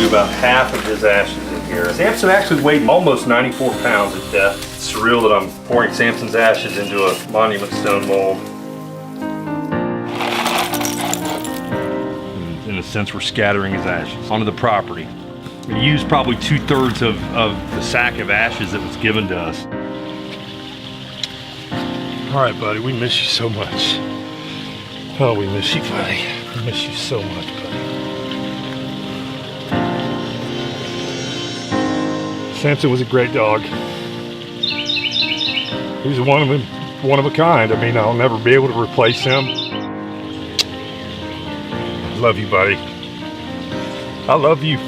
do about half of his ashes in here. Sampson actually weighed almost 94 pounds at death. It's surreal that I'm pouring Sampson's ashes into a monument stone mold. In a sense, we're scattering his ashes onto the property. We used probably 2/3 of the sack of ashes that was given to us. All right, buddy, we miss you so much. Oh, we miss you, buddy. We miss you so much, buddy. Sampson was a great dog. He was one of a kind. I mean, I'll never be able to replace him. I love you, buddy. I love you.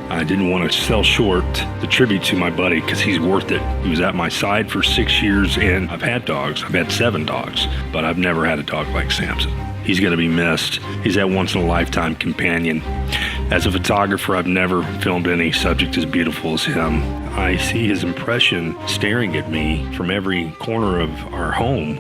I didn't want to sell short the tribute to my buddy because he's worth it. He was at my side for 6 years, and I've had dogs. I've had 7 dogs, but I've never had a dog like Sampson. He's going to be missed. He's that once-in-a-lifetime companion. As a photographer, I've never filmed any subject as beautiful as him. I see his impression staring at me from every corner of our home.